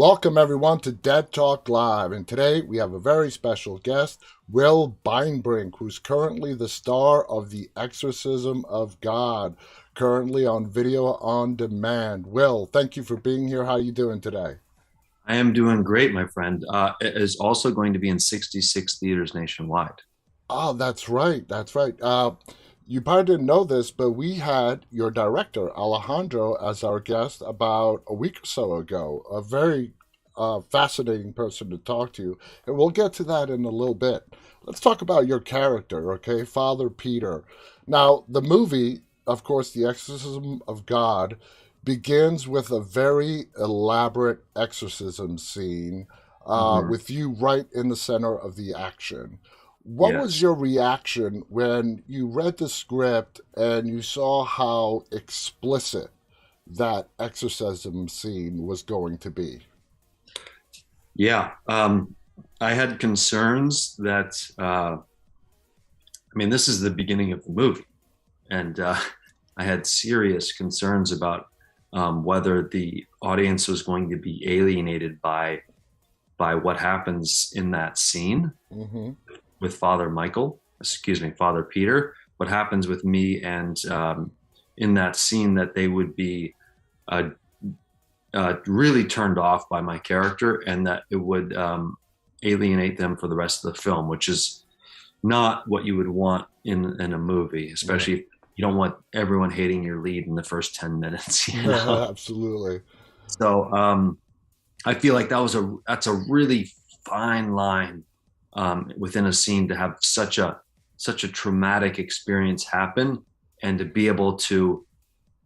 Welcome, everyone, to Dead Talk Live. And today we have a very special guest, Will Beinbrink, who's currently the star of The Exorcism of God, currently on video on demand. Will, thank you for being here. How are you doing today? I am doing great, my friend. It is also going to be in 66 theaters nationwide. Oh, that's right. That's right. You probably didn't know this, but we had your director, Alejandro, as our guest about a week or so ago. A very fascinating person to talk to. And we'll get to that in a little bit. Let's talk about your character, okay? Father Peter. Now, the movie, of course, The Exorcism of God, begins with a very elaborate exorcism scene Mhm. with you right in the center of the action. What was Yes. your reaction when you read the script and you saw how explicit that exorcism scene was going to be? Yeah. I had concerns that, this is the beginning of the movie. And I had serious concerns about whether the audience was going to be alienated by what happens in that scene Hmm. with Father Peter, what happens with me and in that scene that they would be uh, really turned off by my character and that it would alienate them for the rest of the film, which is not what you would want in a movie, Yeah, especially if you don't want everyone hating your lead in the first 10 minutes, you know? absolutely. So I feel like that's a really fine line within a scene to have such a traumatic experience happen and to be able to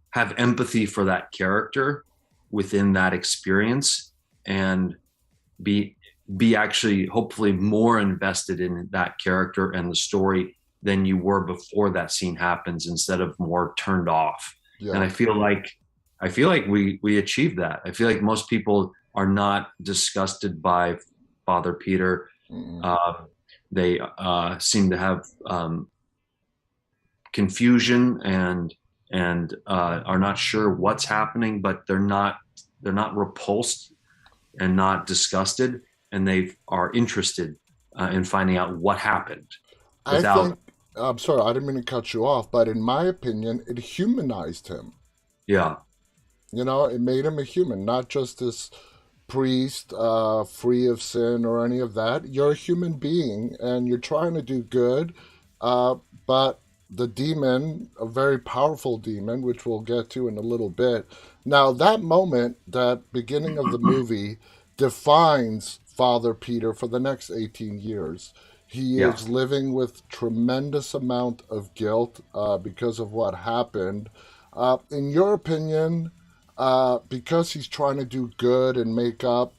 have empathy for that character within that experience and be be actually hopefully more invested in that character and the story than you were before that scene happens instead of more turned off. And Yeah. I feel like we achieved that. I feel like most people are not disgusted by Father Peter. Mm-mm. uh, they seem to have confusion and are not sure what's happening, but they're not repulsed and not disgusted, and they are interested in finding out what happened I without. think, I'm sorry, I didn't mean to cut you off, but in my opinion, it humanized him. Yeah, You know, it made him a human, not just this priest free of sin or any of that. You're a human being and you're trying to do good, uh, but the demon, a very powerful demon, which we'll get to in a little bit. Now, that moment, that beginning of the movie, defines Father Peter for the next 18 years. He yeah. is living with tremendous amount of guilt because of what happened. In your opinion, because he's trying to do good and make up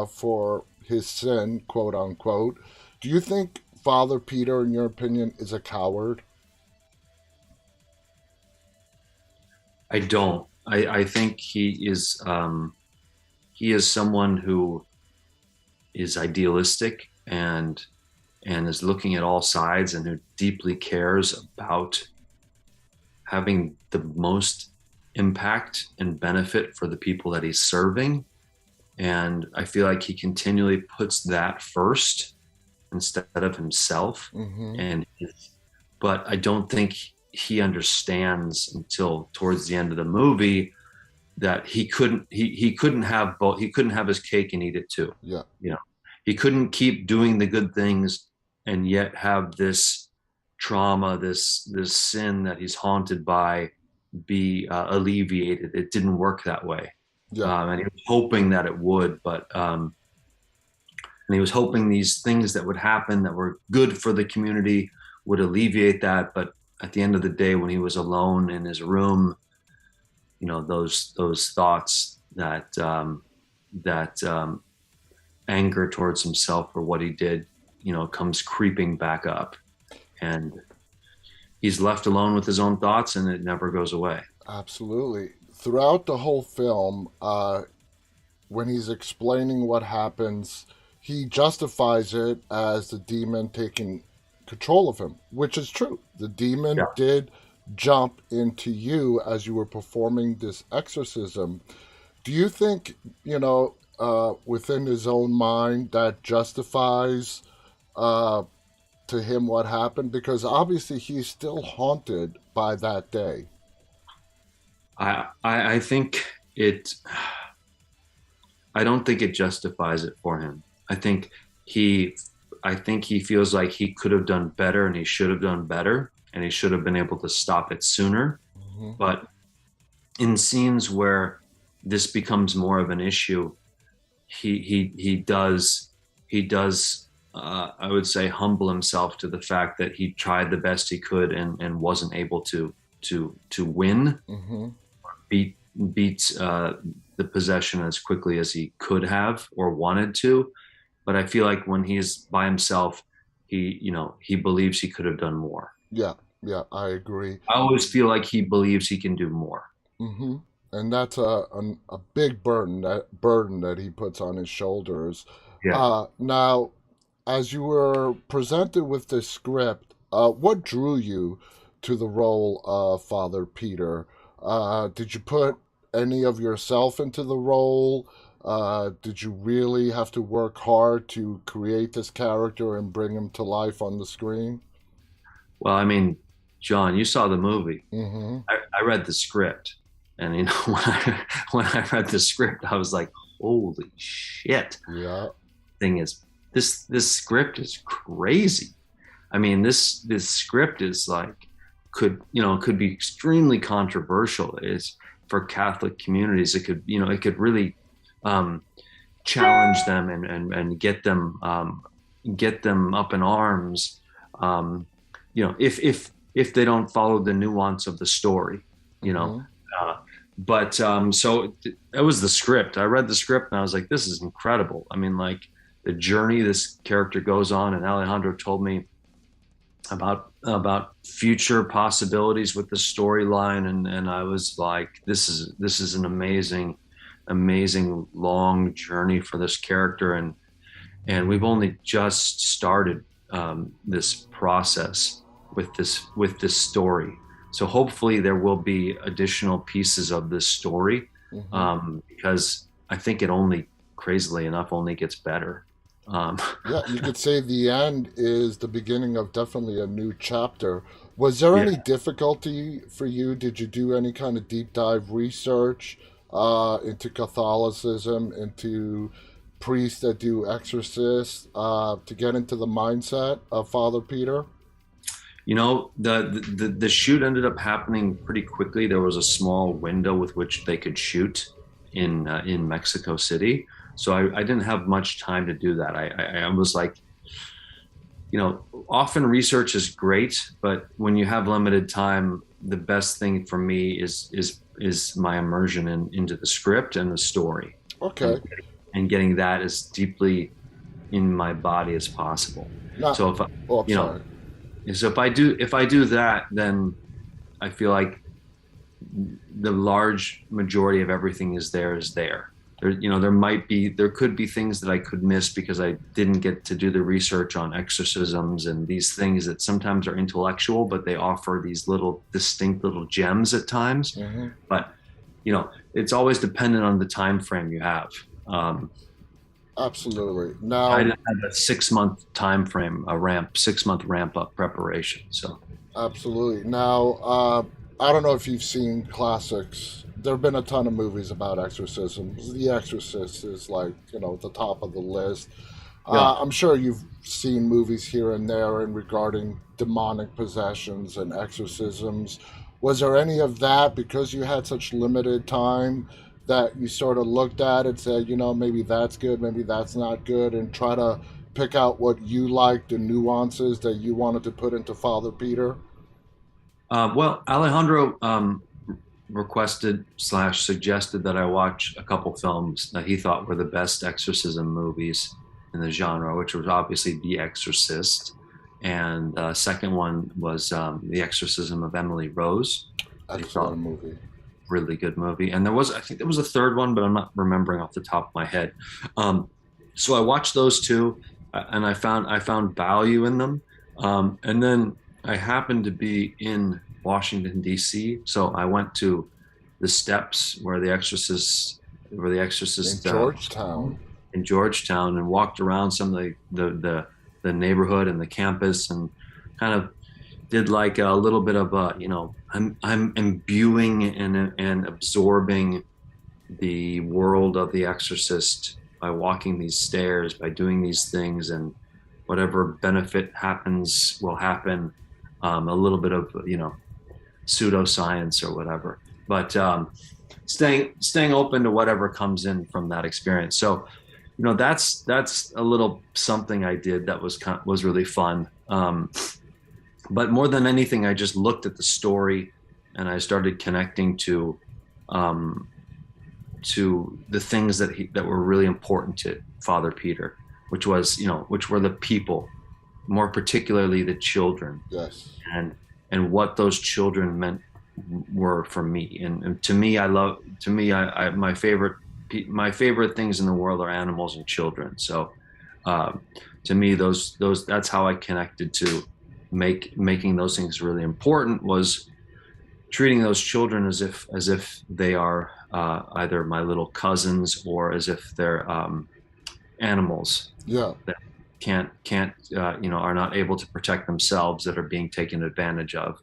for his sin, quote unquote, do you think Father Peter, in your opinion, is a coward? I don't. I think he is someone who is idealistic and is looking at all sides and who deeply cares about having the most impact and benefit for the people that he's serving. And I feel like he continually puts that first instead of himself. Mm-hmm. And but I don't think he understands until towards the end of the movie that he couldn't have both. He couldn't have his cake and eat it too. Yeah. You know, he couldn't keep doing the good things and yet have this trauma, this sin that he's haunted by, be alleviated. It didn't work that way, Yeah. and he was hoping that it would, but and he was hoping these things that would happen that were good for the community would alleviate that. But at the end of the day, when he was alone in his room, those thoughts that anger towards himself for what he did, comes creeping back up, and he's left alone with his own thoughts, and it never goes away. Absolutely. Throughout the whole film, when he's explaining what happens, he justifies it as the demon taking control of him, which is true. The demon Yeah. did jump into you as you were performing this exorcism. Do you think, you know, within his own mind that justifies uh, to him what happened? Because obviously he's still haunted by that day. I think it. I don't think it justifies it for him. I think he I think he feels like he could have done better and he should have done better and he should have been able to stop it sooner. Hmm. But in scenes where this becomes more of an issue, he does I would say humble himself to the fact that he tried the best he could and wasn't able to win, Hmm. beat beat the possession as quickly as he could have or wanted to. But I feel like when he's by himself, he believes he could have done more. Yeah, yeah, I agree. I always feel like he believes he can do more. Hmm. And that's a big burden that he puts on his shoulders. Yeah. Now, as you were presented with this script, what drew you to the role of Father Peter? Did you put any of yourself into the role? Did you really have to work hard to create this character and bring him to life on the screen? Well, I mean, John, you saw the movie. Mm-hmm. I read the script, and when I read the script, I was like, "Holy shit!" Yeah. Thing is, this script is crazy. I mean, this script is like could be extremely controversial. It's for Catholic communities. It could really um, challenge them and get them up in arms. Um, if they don't follow the nuance of the story, you know. Mm-hmm. Uh, but it was the script. I read the script and I was like, this is incredible. I mean, like the journey this character goes on, and Alejandro told me about future possibilities with the storyline, and I was like, this is an amazing long journey for this character, and we've only just started this process with this story. So hopefully there will be additional pieces of this story, Mm-hmm. because I think it only, crazily enough, only gets better. Um, Yeah, you could say the end is the beginning of definitely a new chapter. Was there yeah, any difficulty for you? Did you do any kind of deep dive research into Catholicism, into priests that do exorcists, to get into the mindset of Father Peter? the shoot ended up happening pretty quickly. There was a small window with which they could shoot in Mexico City, so I didn't have much time to do that. I was like, often research is great, but when you have limited time, the best thing for me is my immersion into the script and the story, and Okay. and getting that as deeply in my body as possible. Not. So if I, Oh, I'm you know, sorry. so if I do that, then I feel like the large majority of everything is there. There could be things that I could miss because I didn't get to do the research on exorcisms and these things that sometimes are intellectual, but they offer these little distinct little gems at times. Hmm. But it's always dependent on the time frame you have. Um, Absolutely. I Now, didn't have a 6 month time frame, 6 month ramp up preparation. So absolutely. Now, I don't know if you've seen classics. There have been a ton of movies about exorcisms. The Exorcist is like, the top of the list. yeah. I'm sure you've seen movies here and there in regarding demonic possessions and exorcisms. Was there any of that because you had such limited time that you sort of looked at and said, maybe that's good, maybe that's not good, and try to pick out what you liked, the nuances that you wanted to put into Father Peter? Well, Alejandro requested slash suggested that I watch a couple films that he thought were the best exorcism movies in the genre, which was obviously The Exorcist, and second one was The Exorcism of Emily Rose. That he thought Excellent movie. really good movie, and I think there was a third one, but I'm not remembering off the top of my head. Um, so I watched those two, and I found value in them, and then I happened to be in Washington D.C., so I went to the steps where The Exorcist where the In Exorcist Georgetown. in Georgetown, and walked around some of the neighborhood and the campus, and kind of did like a little bit of a, I'm imbuing and absorbing the world of the Exorcist by walking these stairs, by doing these things, and whatever benefit happens will happen. A little bit of pseudoscience or whatever, but staying open to whatever comes in from that experience. So, that's a little something I did that was really fun. But more than anything, I just looked at the story and I started connecting um, to the things that were really important to Father Peter, which were the people, more particularly the children, Yes. and what those children meant were for me. And to me, my favorite things in the world are animals and children. So uh, to me, those that's how I connected to making those things really important, was treating those children as if they are either my little cousins, or as if they're animals Yeah. that can't are not able to protect themselves, that are being taken advantage of.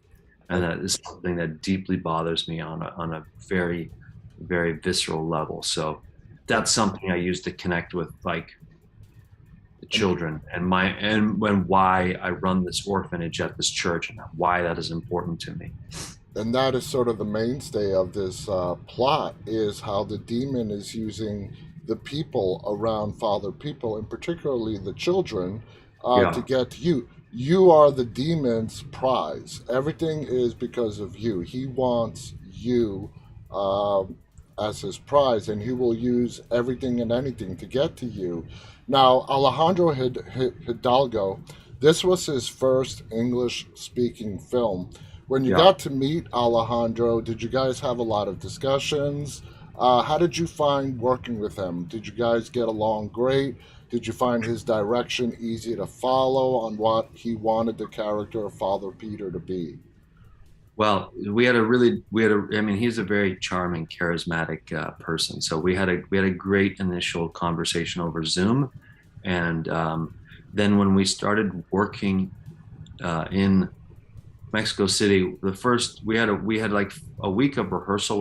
And that is something that deeply bothers me on a very, very visceral level. So that's something I use to connect with, like, the children, and why I run this orphanage at this church, and why that is important to me. And that is sort of the mainstay of this plot, is how the demon is using the people around Father People, and particularly the children, to Yeah. get to you. You are the demon's prize. Everything is because of you. He wants you as his prize, and he will use everything and anything to get to you. Now, Alejandro Hidalgo, this was his first English speaking film. When you Yeah. got to meet Alejandro, did you guys have a lot of discussions? How did you find working with him? Did you guys get along great? Did you find his direction easy to follow on what he wanted the character of Father Peter to be? Well, I mean, he's a very charming, charismatic person. So we had a great initial conversation over Zoom, and then when we started working in Mexico City, the first we had like a week of rehearsal,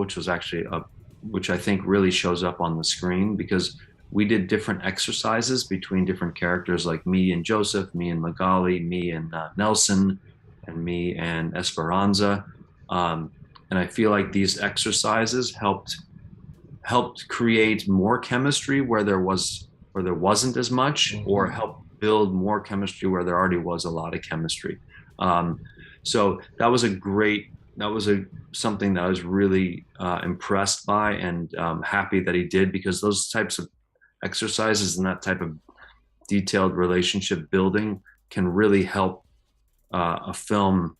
which I think really shows up on the screen, because we did different exercises between different characters, like me and Joseph, me and Magali, me and Nelson, and me and Esperanza. Um, and I feel like these exercises helped create more chemistry where there wasn't as much, or Hmm. help build more chemistry where there already was a lot of chemistry. Um, so that was something that I was really impressed by, and happy that he did, because those types of exercises and that type of detailed relationship building can really help a film,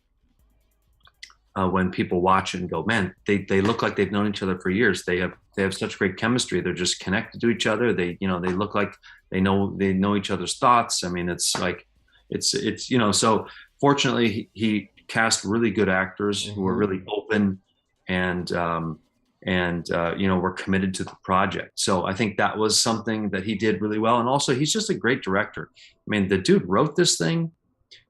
when people watch it and go, man, they look like they've known each other for years. They have such great chemistry. They're just connected to each other. They look like they know each other's thoughts. I mean, it's like so fortunately he cast really good actors who were Hmm. really open, and were committed to the project. So I think that was something that he did really well. And also, he's just a great director. I mean, the dude wrote this thing,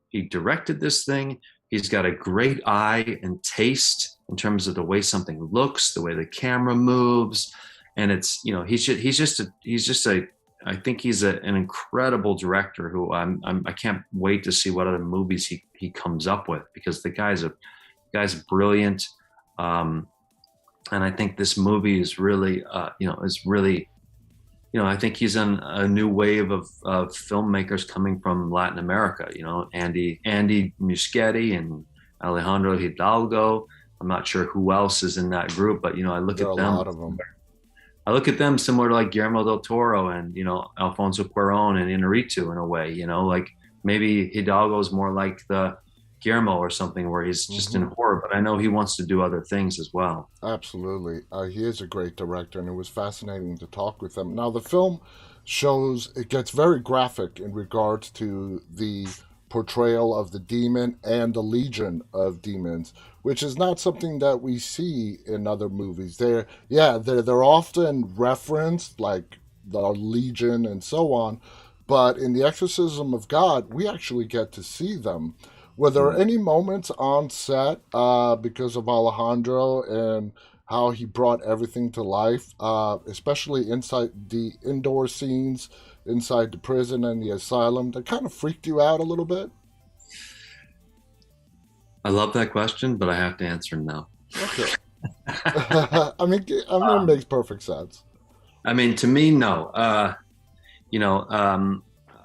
he directed this thing. He's got a great eye and taste in terms of the way something looks, the way the camera moves, and it's he's just a I think he's an incredible director who I can't wait to see what other movies he comes up with, because the guy's brilliant. Um, and I think this movie is really, I think he's on a new wave of filmmakers coming from Latin America. Andy Muschietti and Alejandro Hidalgo. I'm not sure who else is in that group, but I look There are at a them. lot of them. I look at them similar to like Guillermo del Toro and Alfonso Cuarón and Inarritu in a way. Like maybe Hidalgo is more like the Guillermo or something, where he's just in Hmm. horror, but I know he wants to do other things as well. Absolutely. He is a great director, and it was fascinating to talk with him. Now, the film shows, it gets very graphic in regards to the portrayal of the demon and the legion of demons, which is not something that we see in other movies. They're often referenced, like the legion and so on, but in the Exorcism of God, we actually get to see them. Were there Mm. any moments on set because of Alejandro and how he brought everything to life, especially inside the indoor scenes, inside the prison and the asylum, that kind of freaked you out a little bit? I love that question, but I have to answer no. Okay. It Um, makes perfect sense. I mean, to me, no. You know,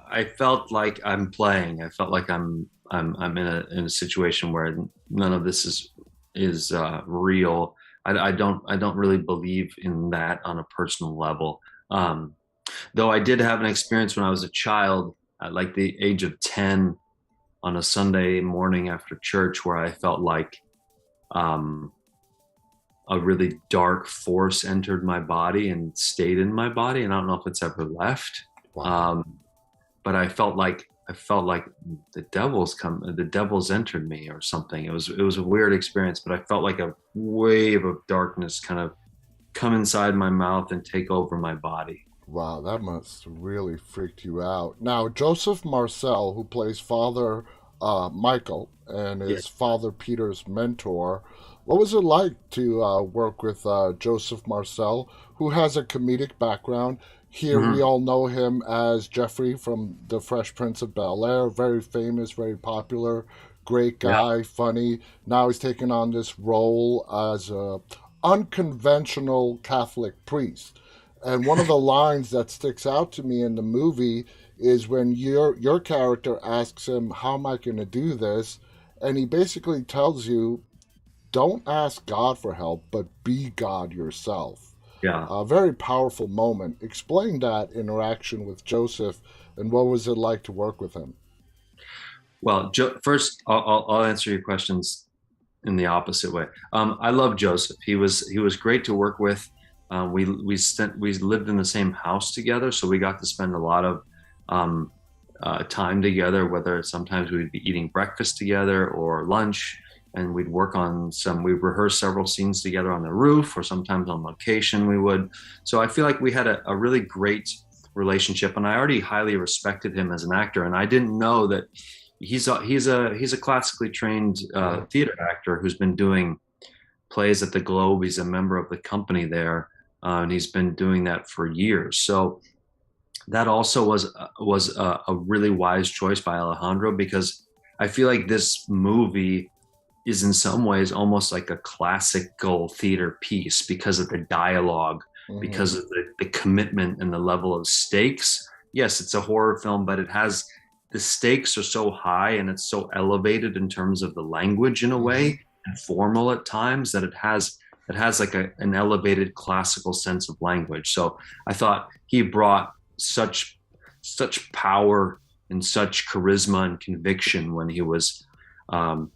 I felt like I'm playing. I felt like I'm in a situation where none of this is real. I don't really believe in that on a personal level. Um, though I did have an experience when I was a child, at like the age of 10, on a Sunday morning after church, where I felt like um, a really dark force entered my body and stayed in my body, and I don't know if it's ever left. Wow. Um, but I felt like the devil's entered me or something. It was a weird experience, but I felt like a wave of darkness kind of come inside my mouth and take over my body. Wow, that must really freaked you out. Now, Joseph Marcel, who plays Father Michael and Yeah. is Father Peter's mentor, what was it like to work with Joseph Marcel, who has a comedic background? Here we Mhm. all know him as Jeffrey from The Fresh Prince of Bel-Air, very famous, very popular, great Yeah. guy, funny. Now he's taking on this role as a unconventional Catholic priest. And one of the lines that sticks out to me in the movie is when your character asks him, "How am I going to do this?" And he basically tells you, "Don't ask God for help, but be God yourself." Yeah. A very powerful moment. Explain that interaction with Joseph, and what was it like to work with him? Well, first I'll answer your questions in the opposite way. I love Joseph. He was great to work with. We lived in the same house together, so we got to spend a lot of um, time together. Whether sometimes we'd be eating breakfast together or lunch, and we'd work on some. We rehearsed several scenes together on the roof, or sometimes on location. We would. So I feel like we had a really great relationship, and I already highly respected him as an actor, and I didn't know that he's a classically trained Yeah. theater actor who's been doing plays at the Globe. He's a member of the company there, and he's been doing that for years. So that also was a really wise choice by Alejandro, because I feel like this movie is in some ways almost like a classical theater piece because of the dialogue, Hmm. because of the commitment and the level of stakes. Yes, it's a horror film, but it has the stakes are so high and it's so elevated in terms of the language in a Hmm. way, and formal at times, that it has like an elevated classical sense of language. So I thought he brought such power and such charisma and conviction when he was um,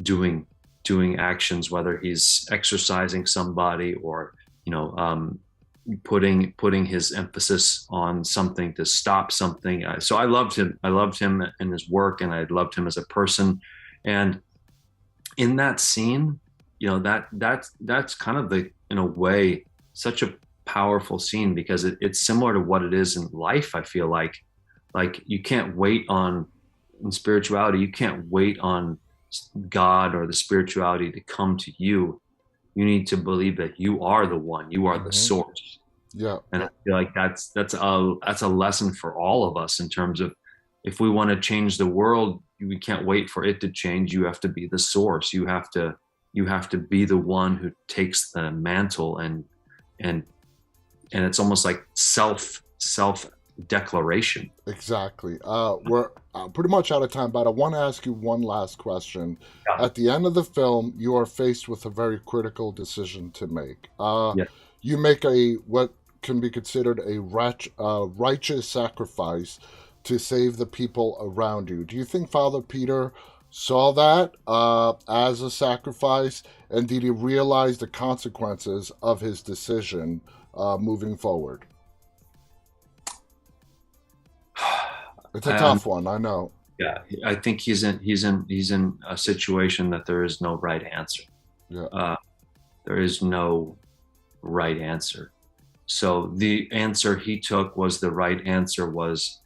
doing doing actions, whether he's exercising somebody or putting his emphasis on something to stop something. So I loved him. I loved him and his work, and I loved him as a person. And in that scene, that's kind of the in a way such a powerful scene, because it's similar to what it is in life. I feel like you can't wait on in spirituality. You can't wait on God or the spirituality to come to you. You need to believe that you are the one. You are the Hmm. source. Yeah. And I feel like that's a lesson for all of us in terms of, if we want to change the world, we can't wait for it to change. You have to be the source. You have to be the one who takes the mantle, and it's almost like self declaration. Exactly. We're pretty much out of time, but I want to ask you one last question. Yeah. At the end of the film, you are faced with a very critical decision to make. Yeah. You make a what can be considered a righteous sacrifice to save the people around you. Do you think Father Peter saw that as a sacrifice, and did he realize the consequences of his decision moving forward? It's a Um, tough one, I know. Yeah, I think he's in a situation that there is no right answer. Yeah. Uh, there is no right answer. So the answer he took was the right answer was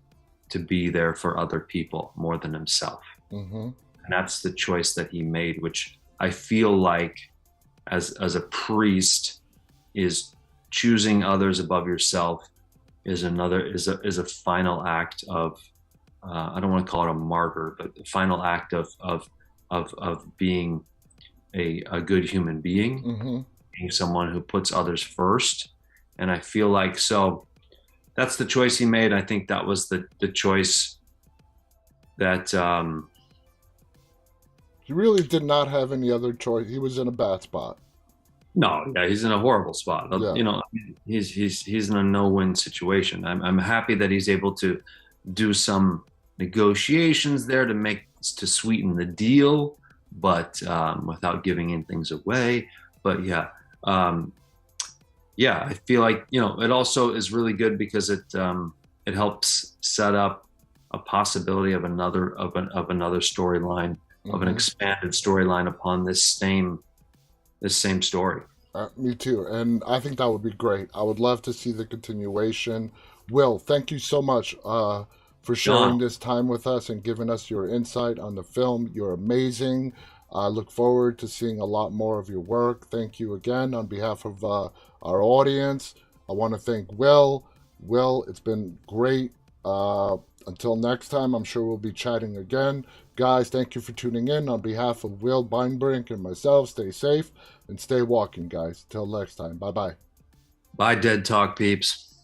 to be there for other people more than himself. Mm-hmm. And that's the choice that he made, which I feel like as a priest is choosing others above yourself is a final act of I don't want to call it a martyr, but the final act of being a good human being, Mm-hmm. being someone who puts others first. And I feel like so that's the choice he made. I think that was the choice that He really did not have any other choice. He was in a bad spot. no, yeah, he's in a horrible spot. Yeah. You know, he's in a no-win situation. I'm happy that he's able to do some negotiations there to sweeten the deal, but without giving in things away. But yeah, um, yeah, I feel like it also is really good because it helps set up a possibility of another storyline, of an Mm-hmm. expanded storyline upon this same story. Me too. And I think that would be great. I would love to see the continuation. Will, thank you so much for sharing John, this time with us and giving us your insight on the film. You're amazing. I look forward to seeing a lot more of your work. Thank you again on behalf of our audience. I want to thank Will. Will, it's been great. Uh, until next time, I'm sure we'll be chatting again. Guys, thank you for tuning in. On behalf of Will Beinbrink and myself, stay safe and stay walking, guys. Till next time. Bye bye. bye, Dead Talk peeps.